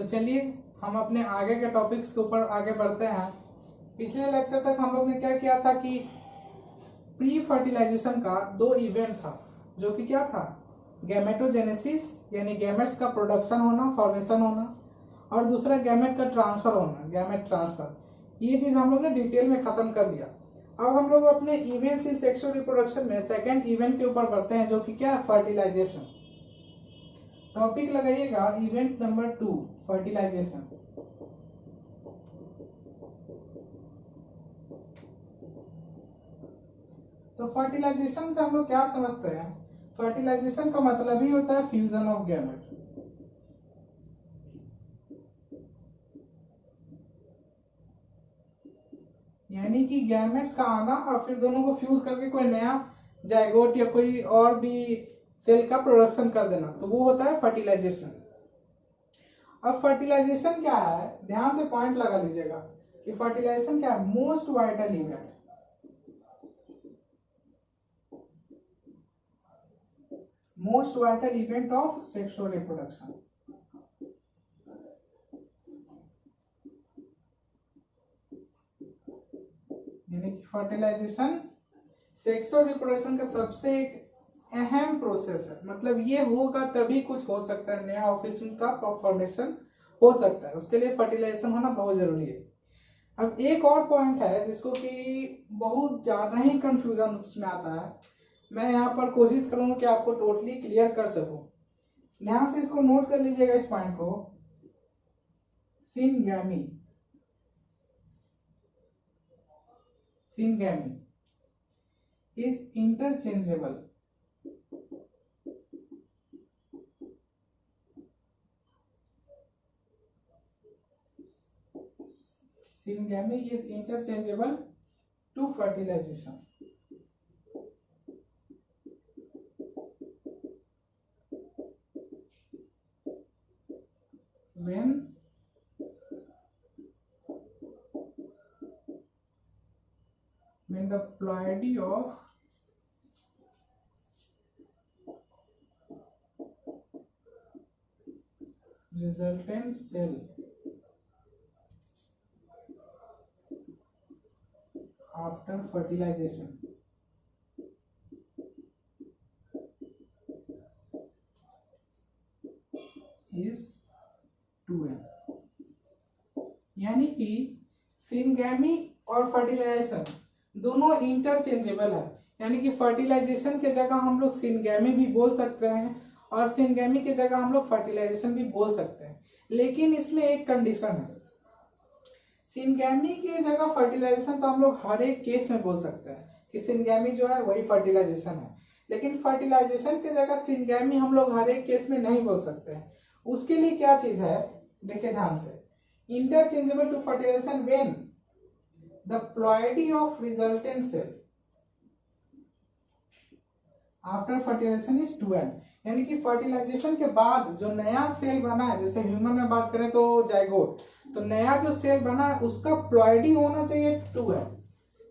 तो चलिए हम अपने आगे के टॉपिक्स के ऊपर आगे बढ़ते हैं। पिछले लेक्चर तक हम लोग ने क्या किया था कि प्री फर्टिलाइजेशन का दो इवेंट था, जो कि क्या था, गैमेटोजेनेसिस यानी गैमेट्स का प्रोडक्शन होना, फॉर्मेशन होना, और दूसरा गैमेट का ट्रांसफर होना, गैमेट ट्रांसफर। ये चीज हम लोग ने डिटेल में खत्म कर लिया। अब हम लोग अपने इवेंट्स इन सेक्सुअल रिप्रोडक्शन में सेकंड इवेंट के ऊपर बढ़ते हैं, जो कि क्या है, फर्टिलाइजेशन। टॉपिक लगाइएगा इवेंट नंबर 2, फर्टिलाइजेशन। तो फर्टिलाइजेशन से हम लोग क्या समझते हैं? फर्टिलाइजेशन का मतलब ही होता है फ्यूजन ऑफ गैमेट। यानी कि गैमेट्स का आना और फिर दोनों को फ्यूज करके कोई नया जाइगोट या कोई और भी सेल का प्रोडक्शन कर देना, तो वो होता है फर्टिलाइजेशन। अब फर्टिलाइजेशन क्या है, ध्यान से पॉइंट लगा लीजिएगा कि फर्टिलाइजेशन क्या है, most vital event. Most vital event of sexual reproduction. यानी कि फर्टिलाइजेशन सेक्सुअल रिप्रोडक्शन का सबसे एक अहम प्रोसेस है। मतलब ये होगा तभी कुछ हो सकता है, नया ऑफिस का फॉर्मेशन हो सकता है, उसके लिए फर्टिलाइजेशन होना बहुत जरूरी है। अब एक और पॉइंट है जिसको कि बहुत ज्यादा ही कंफ्यूजन उसमें आता है, मैं यहाँ पर कोशिश करूंगा कि आपको टोटली क्लियर कर सकूं। ध्यान से इसको नोट कर लीजिएगा, इस पॉइंट को। Syngamy, syngamy is interchangeable syngamy is interchangeable to fertilization when the ploidy of resultant cell after fertilization is 2n। यानी कि सिनगैमी और फर्टिलाइजेशन दोनों इंटरचेंजेबल है। यानी कि फर्टिलाइजेशन के जगह हम लोग सिनगैमी भी बोल सकते हैं और सिनगैमी की जगह हम लोग फर्टिलाइजेशन भी बोल सकते हैं, लेकिन इसमें एक कंडीशन है। सिनगैमी की जगह फर्टिलाइजेशन तो हम लोग हर एक केस में बोल सकते हैं कि सिनगैमी जो है वही फर्टिलाइजेशन है, लेकिन फर्टिलाइजेशन की जगह सिनगैमी हम लोग हर एक केस में नहीं बोल सकते हैं। उसके लिए क्या चीज है, देखिए ध्यान से, interchangeable to fertilization when the ploidy of resultant cell after fertilization is 2n। यानी कि फर्टिलाइजेशन के बाद जो नया सेल बना है, जैसे ह्यूमन में बात करें तो जाइगोट, तो नया जो सेल बना है उसका प्लॉइडी होना चाहिए 2n,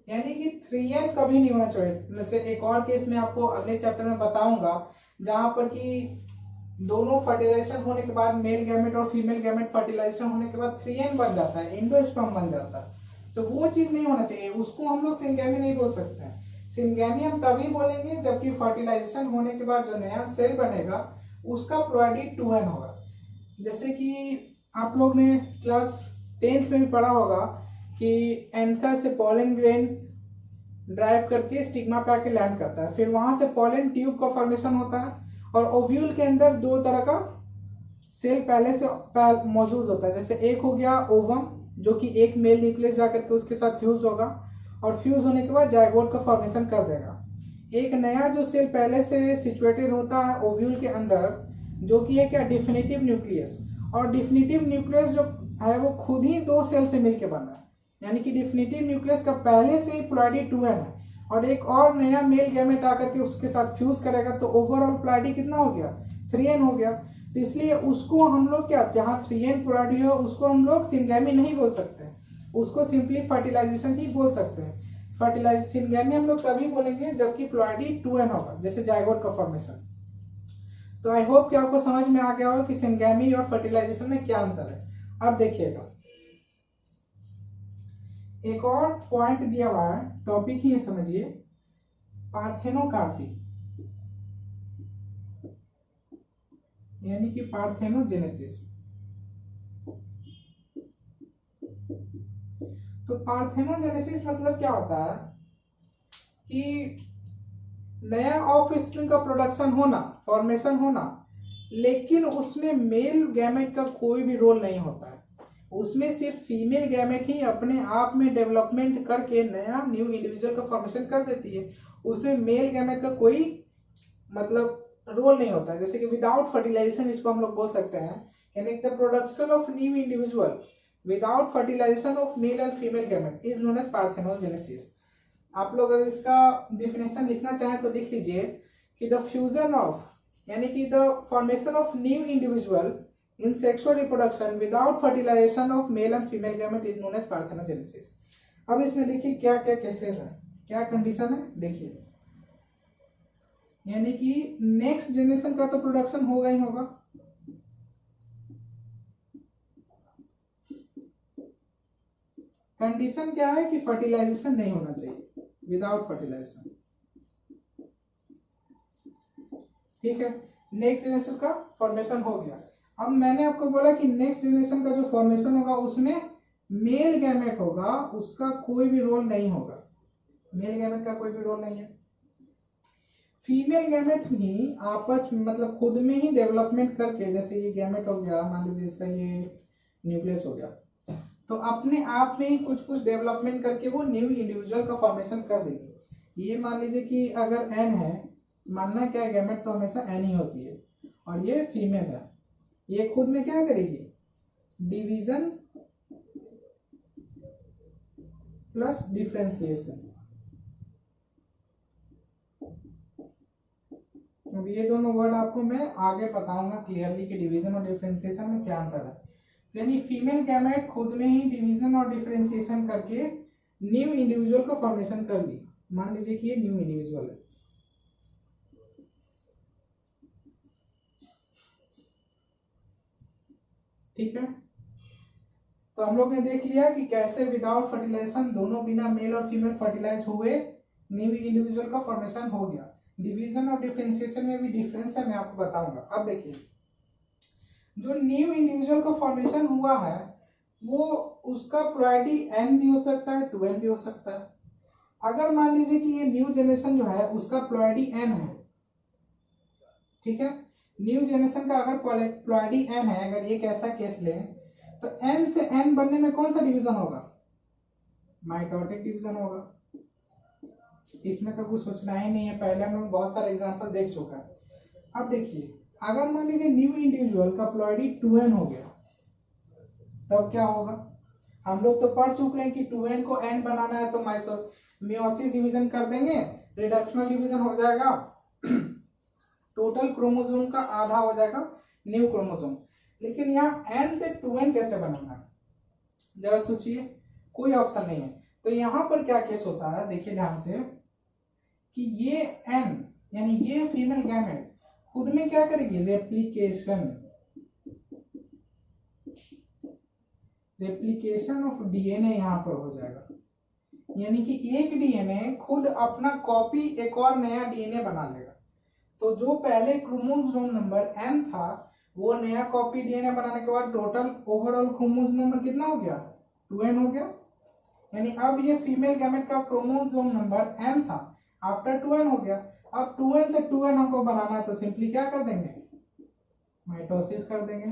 यानी कि 3n कभी नहीं होना चाहिए। जैसे एक और केस में आपको अगले चैप्टर में बताऊंगा, जहां पर कि दोनों फर्टिलाइजेशन होने के बाद मेल गैमेट और फीमेल गैमेट फर्टिलाइजेशन होने के बाद 3n बन जाता है, एंडोस्पर्म बन जाता है, तो वो चीज नहीं होना चाहिए, उसको हम लोग सिनगैमी नहीं बोल सकते हैं। सिनगैमी हम तभी बोलेंगे जबकि फर्टिलाइजेशन होने के बाद जो नया सेल बनेगा उसका प्लॉइडी 2n होगा। जैसे कि आप लोग ने क्लास 10th में भी पढ़ा होगा कि एंथर से पॉलन ग्रेन ड्राइव करके स्टिग्मा पे आके लैंड करता है, फिर वहां से पॉलन ट्यूब का फॉर्मेशन होता है और ओव्यूल के अंदर दो तरह का सेल पहले से मौजूद होता है। जैसे एक हो गया ओवम, जो कि एक मेल न्यूक्लियस जाकर के उसके साथ फ्यूज होगा और फ्यूज होने के बाद जाइगोट का फॉर्मेशन कर देगा। एक नया जो सेल पहले से सिचुएटेड होता है ओव्यूल के अंदर, जो कि है क्या, डिफिनिटिव न्यूक्लियस, और डिफिनिटिव न्यूक्लियस जो है वो खुद ही दो सेल से मिलकर बना है। यानी कि डिफिनिटिव न्यूक्लियस का पहले से ही प्लॉइडी 2n है और एक और नया मेल गैमेट आकर के उसके साथ फ्यूज करेगा, तो ओवरऑल प्लॉइडी कितना हो गया, 3n हो गया। तो इसलिए उसको हम लोग क्या, जहाँ 3n प्लॉइडी हो उसको हम लोग सिनगैमी नहीं बोल सकते, उसको सिंपली फर्टिलाइजेशन ही बोल सकते हैं। सिनगैमी हम लोग तभी बोलेंगे जबकि प्लॉइडी 2n होगा, जैसे जाइगोट का फॉर्मेशन। तो आई होप कि आपको समझ में आ गया होगा कि सिंगैमी और फर्टिलाइजेशन में क्या अंतर है। अब देखिएगा एक और पॉइंट दिया हुआ है, टॉपिक ही है समझिए, पार्थेनोकार्पी यानी कि पार्थेनोजेनेसिस। तो पार्थेनोजेनेसिस मतलब क्या होता है कि नया ऑफ स्प्रिंग का प्रोडक्शन होना, फॉर्मेशन होना, लेकिन उसमें मेल गैमेट का कोई भी रोल नहीं होता है, उसमें सिर्फ फीमेल गैमेट ही अपने आप में डेवलपमेंट करके नया न्यू इंडिविजुअल का फॉर्मेशन कर देती है, उसमें मेल गैमेट का कोई मतलब रोल नहीं होता है। जैसे कि विदाउट फर्टिलाइजेशन इसको हम लोग बोल सकते हैं, यानी the production of new individual without fertilization of male and female gamete is known as parthenogenesis. आप लोग अगर इसका डिफिनेशन लिखना चाहें तो लिख लीजिए कि द फ्यूजन ऑफ यानी कि the formation of new individual in sexual reproduction without fertilization of male and female gamete is known as parthenogenesis. अब इसमें देखिए क्या क्या केसेस है, क्या कंडीशन है, देखिए यानी कि नेक्स्ट जनरेशन का तो प्रोडक्शन होगा ही होगा, कंडीशन क्या है कि फर्टिलाइजेशन नहीं होना चाहिए, विदाउट फर्टिलाइजेशन, ठीक है। नेक्स्ट जनरेशन का फॉर्मेशन हो गया। अब मैंने आपको बोला कि नेक्स्ट जनरेशन का जो फॉर्मेशन होगा उसमें मेल गैमेट होगा, उसका कोई भी रोल नहीं होगा, मेल गैमेट का कोई भी रोल नहीं है। फीमेल गैमेट ही आपस में मतलब खुद में ही डेवलपमेंट करके, जैसे ये गैमेट हो गया, मान लीजिए इसका ये न्यूक्लियस हो गया, तो अपने आप में ही कुछ कुछ डेवलपमेंट करके वो न्यू इंडिविजुअल का फॉर्मेशन कर देगी। ये मान लीजिए कि अगर एन है, मानना क्या है गैमेट तो हमेशा एन ही होती है, और ये फीमेल है, ये खुद में क्या करेगी, डिवीजन प्लस डिफरेंशिएशन। अब ये दोनों वर्ड आपको मैं आगे बताऊंगा क्लियरली कि डिवीजन और डिफरेंशिएशन में क्या अंतर है। यानी फीमेल गैमेट खुद में ही डिवीजन और डिफरेंशिएशन करके न्यू इंडिविजुअल का फॉर्मेशन कर दी, मान लीजिए कि ये न्यू इंडिविजुअल है, ठीक है। तो हम लोग ने देख लिया कि कैसे विदाउट फर्टिलाइजेशन दोनों बिना मेल और फीमेल फर्टिलाइज हुए न्यू इंडिविजुअल का फॉर्मेशन हो गया। डिवीजन और डिफरेंशिएशन में भी डिफरेंस है, मैं आपको बताऊंगा। अब देखिए जो न्यू इंडिविजुअल का फॉर्मेशन हुआ है वो उसका प्लॉइडी एन भी हो सकता है, 2n भी हो सकता है। अगर मान लीजिए कि ये न्यू जनरेशन जो है उसका प्लॉइडी एन है, ठीक है, न्यू जनरेशन का अगर प्लॉइडी एन है, अगर एक ऐसा केस ले तो एन से एन बनने में कौन सा डिवीजन होगा, माइटोटिक डिवीजन होगा। इसमें तो कुछ सोचना ही नहीं है, पहले हम लोग बहुत सारे एग्जांपल देख चुका है। अब देखिए अगर मान लीजिए न्यू इंडिविजुअल का प्लॉइडी 2n हो गया तब क्या होगा, हम लोग तो पढ़ चुके हैं कि 2n को n बनाना है तो मियोसिस डिवीजन कर देंगे, रिडक्शनल डिवीजन हो जाएगा, टोटल क्रोमोसोम का आधा हो जाएगा न्यू क्रोमोसोम। लेकिन यहाँ n से 2n कैसे बनाना है, जरा सोचिए, कोई ऑप्शन नहीं है। तो यहाँ पर क्या केस होता है, देखिए ध्यान से कि ये n यानी ये फीमेल गैमेट खुद में क्या करेगी, रेप्लिकेशन ऑफ डीएनए यहाँ पर हो जाएगा, यानी कि एक डीएनए खुद अपना कॉपी एक और नया डीएनए बना लेगा। तो जो पहले क्रोमोसोम नंबर n था वो नया कॉपी डीएनए बनाने के बाद टोटल ओवरऑल क्रोमोसोम नंबर कितना हो गया, 2n हो गया। यानी अब ये फीमेल गैमेट का क्रोमोसोम नंबर n था, आफ्टर 2n हो गया। अब 2n से 2n हमको बनाना है तो सिंपली क्या कर देंगे, माइटोसिस कर देंगे,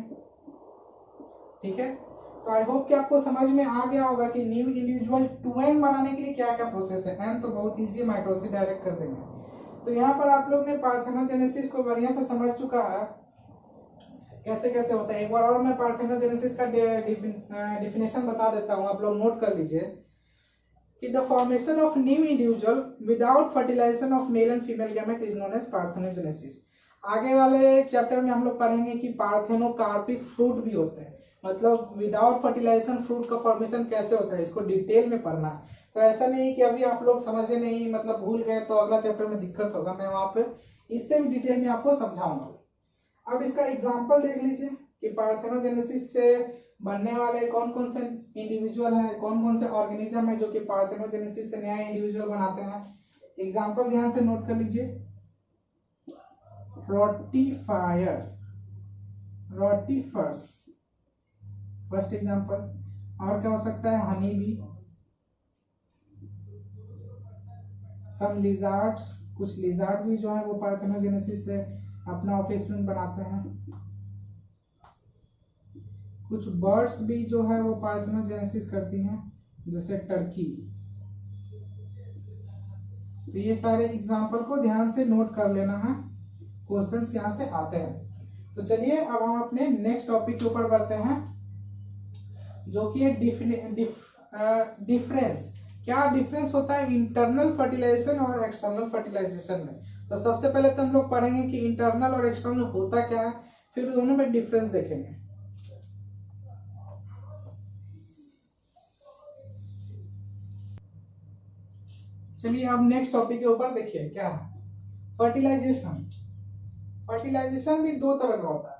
ठीक है। तो आई होप कि आपको समझ में आ गया होगा कि न्यू इंडिविजुअल 2n बनाने के लिए क्या क्या प्रोसेस है। n तो बहुत इजी है, माइटोसिस डायरेक्ट कर देंगे। तो यहाँ पर आप लोग ने पार्थेनोजेनेसिस को बढ़िया से समझ चुका है कैसे कैसे होता है। एक बार और मैं पार्थेनोजेनेसिस का डिफिनेशन बता देता हूँ, आप लोग नोट कर लीजिए कि the formation of new individual without fertilization of male and female gamete is known as parthenogenesis. आगे वाले चैप्टर में हम लोग पढ़ेंगे कि पार्थेनोकार्पिक फ्रूट भी होते हैं, मतलब विदाउट फर्टिलाइजेशन फ्रूट का फॉर्मेशन कैसे होता है, इसको डिटेल में पढ़ना है। तो ऐसा नहीं कि अभी आप लोग समझे नहीं, मतलब भूल गए तो अगला चैप्टर में दिक्कत होगा, मैं वहां पे इससे भी डिटेल में आपको समझाऊंगा। अब इसका एग्जाम्पल देख लीजिए कि पार्थेनोजेनेसिस से बनने वाले कौन कौन से इंडिविजुअल है, कौन कौन से ऑर्गेनिज्म है जो कि पार्थेनोजेनेसिस से नया इंडिविजुअल बनाते हैं। एग्जाम्पल ध्यान से नोट कर लीजिए, रोटिफायर, रोटिफर्स फर्स्ट एग्जाम्पल। और क्या हो सकता है, हनी बी, सम लिजार्ड्स, कुछ लिजार्ड भी जो है वो पार्थेनोजेनेसिस से अपना ऑफस्प्रिंग बनाते हैं। कुछ बर्ड्स भी जो है वो पार्थेनोजेनेसिस करती हैं, जैसे टर्की। तो ये सारे एग्जाम्पल को ध्यान से नोट कर लेना है, क्वेश्चंस यहाँ से आते हैं। तो चलिए अब हम अपने नेक्स्ट टॉपिक के ऊपर बढ़ते हैं, जो कि है डिफरेंस। क्या डिफरेंस होता है इंटरनल फर्टिलाइजेशन और एक्सटर्नल फर्टिलाइजेशन में। तो सबसे पहले तो हम लोग पढ़ेंगे कि इंटरनल और एक्सटर्नल होता क्या है, फिर दोनों में डिफरेंस देखेंगे। चलिए अब नेक्स्ट टॉपिक के ऊपर देखिए क्या है, फर्टिलाइजेशन। फर्टिलाइजेशन भी दो तरह का होता है।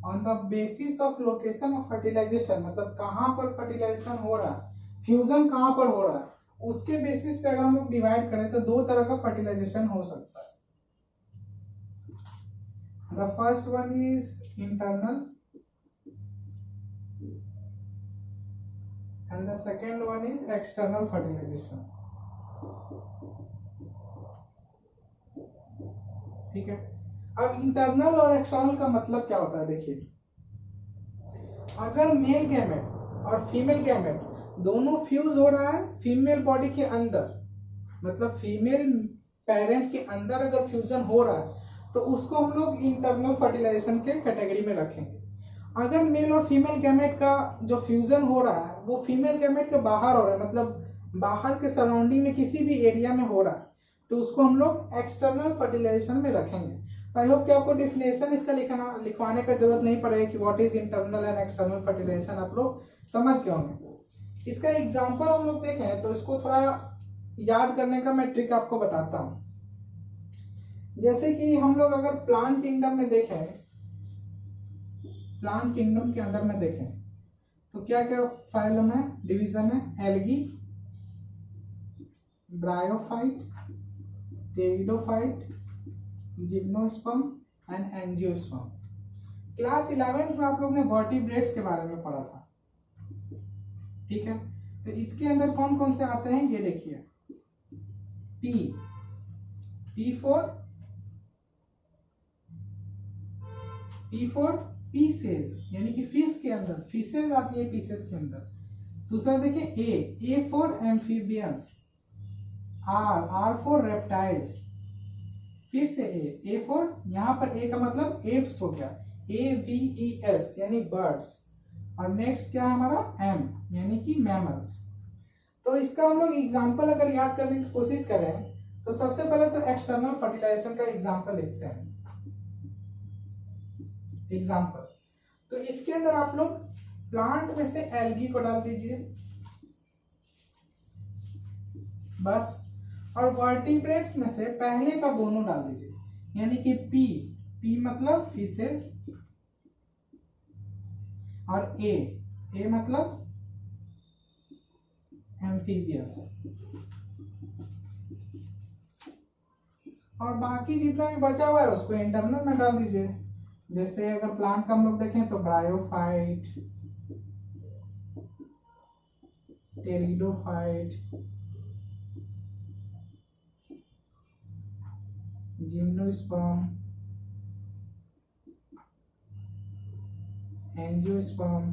On the basis of location of fertilization, मतलब कहाँ पर फर्टिलाइजेशन हो रहा है, फ्यूजन कहाँ पर हो रहा है, उसके बेसिस पे अगर हम लोग डिवाइड करें तो दो तरह का फर्टिलाइजेशन हो सकता है। The first one is internal and the second one is external fertilization. ठीक है, अब इंटरनल और एक्सटर्नल का मतलब क्या होता है, देखिए अगर मेल गैमेट और फीमेल गैमेट दोनों फ्यूज हो रहा है फीमेल बॉडी के अंदर, मतलब फीमेल पेरेंट के अंदर अगर फ्यूजन हो रहा है तो उसको हम लोग इंटरनल फर्टिलाइजेशन के कैटेगरी में रखेंगे। अगर मेल और फीमेल गैमेट का जो फ्यूजन हो रहा है वो फीमेल गैमेट के बाहर हो रहा है, मतलब बाहर के सराउंडिंग में किसी भी एरिया में हो रहा है, तो उसको हम लोग एक्सटर्नल फर्टिलाइजेशन में रखेंगे। तो आई होप कि आपको डिफिनेशन इसका लिखवाने का जरूरत नहीं पड़ेगा कि what is internal and external fertilization, आप लोग समझ के होंगे। इसका एग्जांपल हम लोग देखें तो इसको थोड़ा याद करने का मैं ट्रिक आपको बताता हूँ। जैसे कि हम लोग अगर प्लांट किंगडम में देखें, प्लांट किंगडम के अंदर में देखें तो क्या क्या फाइलम है, डिवीजन है, algae, bryophyte, pteridophyte, gymnosperm and angiosperm. Class 11th में आप लोग ने वर्टिब्रेट्स के बारे में पढ़ा था, ठीक है। तो इसके अंदर कौन कौन से आते हैं ये देखिए, पी फॉर पीसेस, यानी कि फिश के अंदर फिशेज आती है पीसेस के अंदर। दूसरा देखिए A for amphibians, R for reptiles, फिर से ए फॉर, यहाँ पर ए का मतलब एप्स हो गया, AVES यानी बर्ड्स, और नेक्स्ट क्या है हमारा एम यानी कि मैमल्स। तो इसका हम लोग एग्जांपल अगर याद करने की कोशिश करें तो सबसे पहले तो एक्सटर्नल फर्टिलाइजेशन का एग्जांपल लिखते हैं। एग्जांपल, तो इसके अंदर आप लोग प्लांट में से एल्गी को डाल दीजिए बस, और वर्टिब्रेट्स में से पहले का दोनों डाल दीजिए, यानी कि पी मतलब फिशेस, और ए मतलब एम्फीबियंस, और बाकी जितना भी बचा हुआ है उसको इंटरनल में डाल दीजिए। जैसे अगर प्लांट का हम लोग देखें तो bryophyte, pteridophyte, gymnosperm, angiosperm.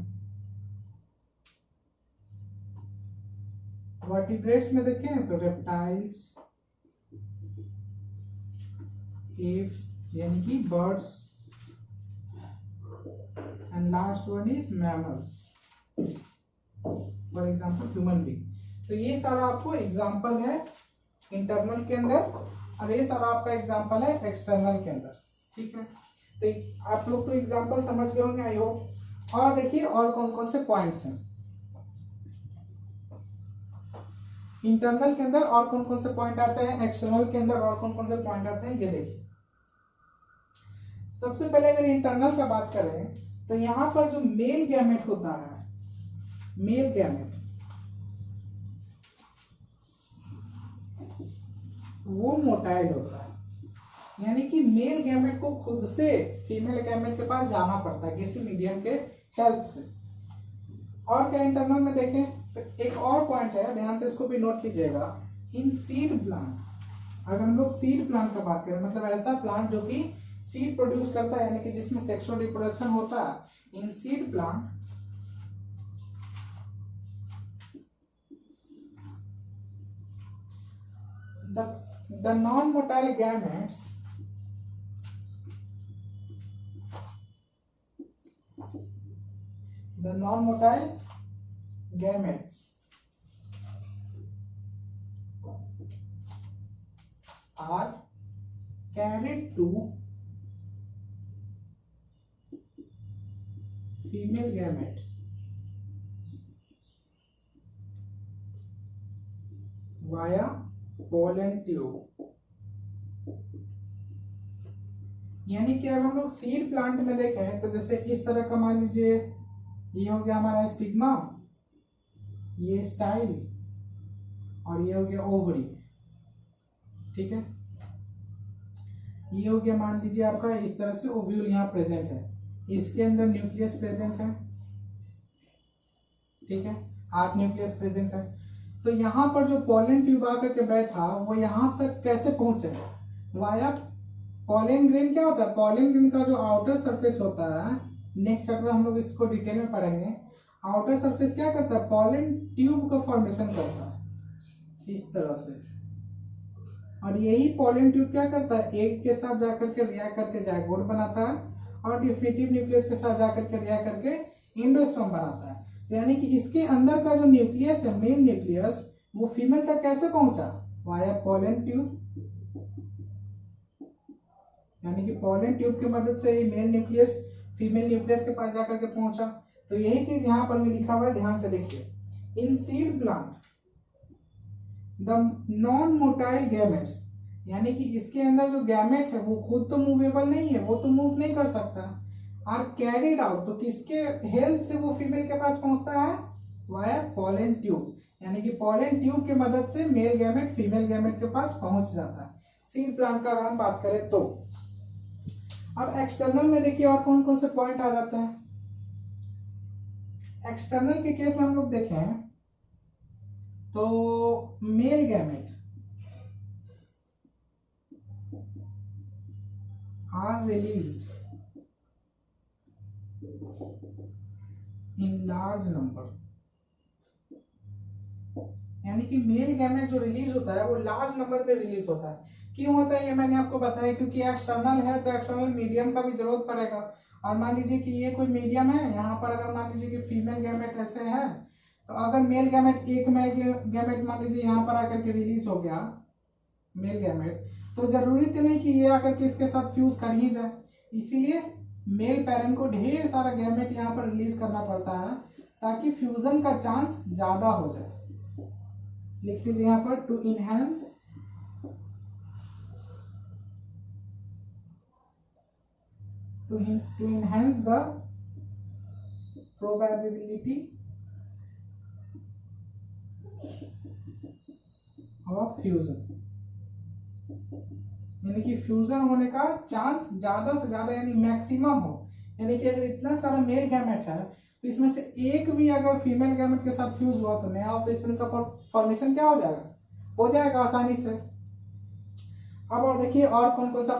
Vertebrates में देखें तो रेप्टाइल्स, एप्स यानी कि birds, and last one is mammals, for example human being. तो ये सारा आपको एग्जांपल है इंटरनल के अंदर, और ये सारा आपका एग्जांपल है एक्सटर्नल के अंदर, ठीक है। तो आप लोग तो एग्जांपल समझ गए होंगे आई होप। और देखिए और कौन कौन से पॉइंट्स हैं। इंटरनल के अंदर और कौन कौन से पॉइंट आते हैं, एक्सटर्नल के अंदर और कौन कौन से पॉइंट आते हैं, ये देखिए। सबसे पहले अगर इंटरनल का बात करें तो यहाँ पर जो मेल गैमेट होता है, मेल गैमेट वो मोटाइल होता है, यानी कि मेल गैमेट को खुद से फीमेल गैमेट के पास जाना पड़ता है किसी मीडियम के हेल्प से। और क्या इंटरनल में देखें तो एक और पॉइंट है, ध्यान से इसको भी नोट कीजिएगा। इन सीड प्लांट, अगर हम लोग सीड प्लांट का बात करें, मतलब ऐसा प्लांट जो कि सीड प्रोड्यूस करता है, यानी कि जिसमें सेक्सुअल रिप्रोडक्शन होता है, in seed plant the non-motile gametes are carried to female gamete via pollen tube। यानी कि अगर हम लोग सीड प्लांट में देखें तो जैसे इस तरह का मान लीजिए, ये हो गया हमारा स्टिग्मा, ये स्टाइल, और ये हो गया ओवरी, ठीक है। ये हो गया मान लीजिए आपका इस तरह से ओव्यूल यहाँ प्रेजेंट है, इसके अंदर न्यूक्लियस प्रेजेंट है, ठीक है, 8 न्यूक्लियस प्रेजेंट है। तो यहाँ पर जो पॉलन ट्यूब आकर के बैठा वो यहाँ तक कैसे पहुंचे, वाया पॉलन ग्रेन। क्या होता है, पॉलन ग्रेन का जो आउटर सरफेस होता है, नेक्स्ट चैप्टर हम लोग इसको डिटेल में पढ़ेंगे। आउटर सरफेस क्या करता है, पॉलन ट्यूब का फॉर्मेशन करता है इस तरह से, और यही पॉलन ट्यूब क्या करता है, एग के साथ जाकर के रिएक्ट करके जायगोट बनाता है, और डिफिनिटिव न्यूक्लियस के साथ जाकर के रिएक्ट करके एंडोस्पर्म बनाता है। यानी कि इसके अंदर का जो न्यूक्लियस है, मेन न्यूक्लियस, वो फीमेल तक कैसे पहुंचा, वाया पॉलन ट्यूब। यानी कि पॉलन ट्यूब की मदद से ही मेल न्यूक्लियस फीमेल न्यूक्लियस के पास जाकर के पहुंचा। तो यही चीज यहाँ पर भी लिखा हुआ है, ध्यान से देखिए। In seed plant the non motile gametes, यानी कि इसके अंदर जो गैमेट है वो खुद तो मूवेबल नहीं है, वो तो मूव नहीं कर सकता, आर कैरिड आउट, तो किसके हेल्प से वो फीमेल के पास पहुंचता है, वाया पॉलन ट्यूब। यानी कि पॉलन ट्यूब की मदद से मेल गैमेट फीमेल गैमेट के पास पहुंच जाता है, सीड प्लांट का अगर हम बात करें तो। अब एक्सटर्नल में देखिए और कौन कौन से पॉइंट आ जाते हैं। एक्सटर्नल के केस में हम लोग देखें तो male gamete are released in large number, यानी कि मेल गैमेट जो रिलीज होता है वो लार्ज नंबर में रिलीज होता है। क्यों होता है ये मैंने आपको बताया, क्योंकि एक्सटर्नल है तो एक्सटर्नल मीडियम का भी जरूरत पड़ेगा। और मान लीजिए कि ये कोई मीडियम है, यहाँ पर अगर मान लीजिए कि फीमेल गैमेट ऐसे है, तो अगर मेल गैमेट, एक मेल गैमेट मान लीजिए यहाँ पर आकर के रिलीज हो गया मेल गैमेट, तो जरूरी तो नहीं कि ये आकर के इसके साथ फ्यूज कर ही जाए, इसीलिए मेल पेरेंट को ढेर सारा गैमेट यहाँ पर रिलीज करना पड़ता है ताकि फ्यूजन का चांस ज्यादा हो जाए। लिख लीजिए यहाँ पर, to enhance the probability of fusion, यानी कि फ्यूजन होने का चांस ज्यादा से ज्यादा यानी मैक्सिमम हो। यानी कि अगर इतना सारा मेल गैमेट है तो इसमें से एक भी अगर फीमेल गैमेट के साथ फ्यूज हुआ तो नया ऑफस्प्रिंग का फॉर्मेशन क्या हो जाएगा आसानी से। अब और देखिए और कौन कौन सा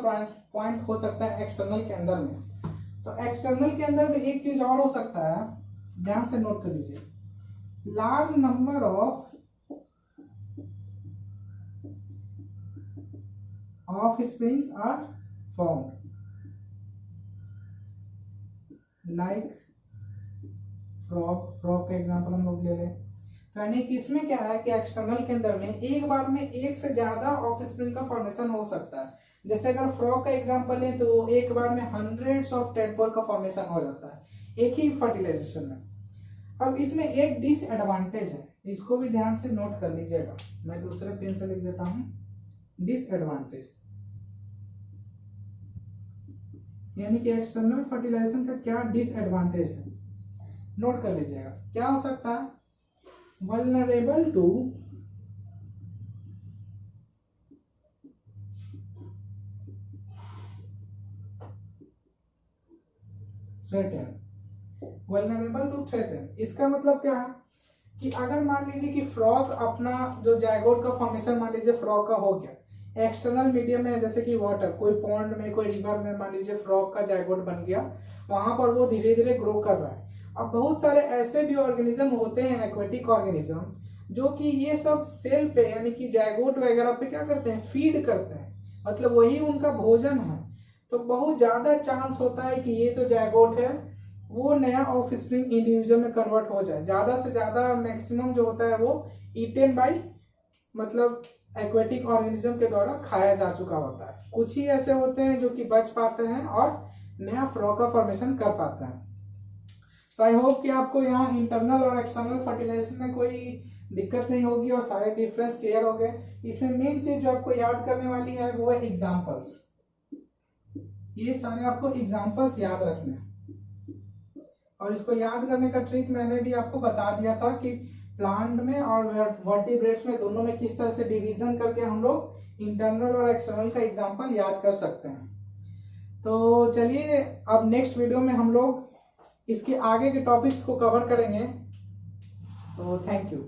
पॉइंट हो सकता है एक्सटर्नल के अंदर में। तो एक्सटर्नल के अंदर में एक चीज और हो सकता है, ध्यान से नोट कर लीजिए, large number of offsprings are formed, like frog का एग्जांपल हम लोग ले लें। तो यानी कि इसमें क्या है कि एक्सटर्नल के अंदर में एक बार में एक से ज्यादा ऑफस्प्रिंग का फॉर्मेशन हो सकता है। जैसे अगर फ्रॉग का एग्जांपल है तो एक बार में हंड्रेड्स ऑफ टेडपोल का फॉर्मेशन हो जाता है एक ही फर्टिलाइजेशन में। अब इसमें एक डिसएडवांटेज है, इसको भी ध्यान से नोट कर लीजिएगा, मैं दूसरे पेन से लिख देता हूं। डिसएडवांटेज यानी कि एक्सटर्नल फर्टिलाइजेशन का क्या डिसएडवांटेज है, नोट कर लीजिएगा। क्या हो सकता है? Vulnerable to threaten, vulnerable to threaten, इसका मतलब क्या है कि अगर मान लीजिए कि फ्रॉग अपना जो जायगोट का फॉर्मेशन मान लीजिए फ्रॉग का हो गया एक्सटर्नल मीडियम में, जैसे कि वाटर, कोई पॉन्ड में, कोई रिवर में मान लीजिए फ्रॉग का जायगोट बन गया, वहां पर वो धीरे धीरे ग्रो कर रहा है। अब बहुत सारे ऐसे भी ऑर्गेनिज्म होते हैं, एक्वेटिक ऑर्गेनिज्म, जो कि ये सब सेल पे यानी कि जायगोट वगैरह पे क्या करते हैं, फीड करते हैं, मतलब वही उनका भोजन है। तो बहुत ज्यादा चांस होता है कि ये जो जायगोट है वो नया ऑफ स्प्रिंग इंडिविजुअल में कन्वर्ट हो जाए। ज्यादा से ज्यादा मैक्सिमम जो होता है वो ईटेन बाई मतलब एक्वेटिक ऑर्गेनिज्म के द्वारा खाया जा चुका होता है। कुछ ही ऐसे होते हैं जो कि बच पाते हैं और नया फ्रॉग का फॉर्मेशन कर पाते हैं। तो आई होप कि आपको यहाँ इंटरनल और एक्सटर्नल फर्टिलाइजेशन में कोई दिक्कत नहीं होगी और सारे डिफरेंस क्लियर हो गए। इसमें मेन चीज जो आपको याद करने वाली है वो है एग्जाम्पल्स। ये सारे आपको एग्जाम्पल्स याद रखने हैं और इसको याद करने का ट्रिक मैंने भी आपको बता दिया था कि प्लांट में और वर्टिब्रेट्स में दोनों में किस तरह से डिवीजन करके हम लोग इंटरनल और एक्सटर्नल का एग्जाम्पल याद कर सकते हैं। तो चलिए अब नेक्स्ट वीडियो में हम लोग इसके आगे के टॉपिक्स को कवर करेंगे। तो थैंक यू।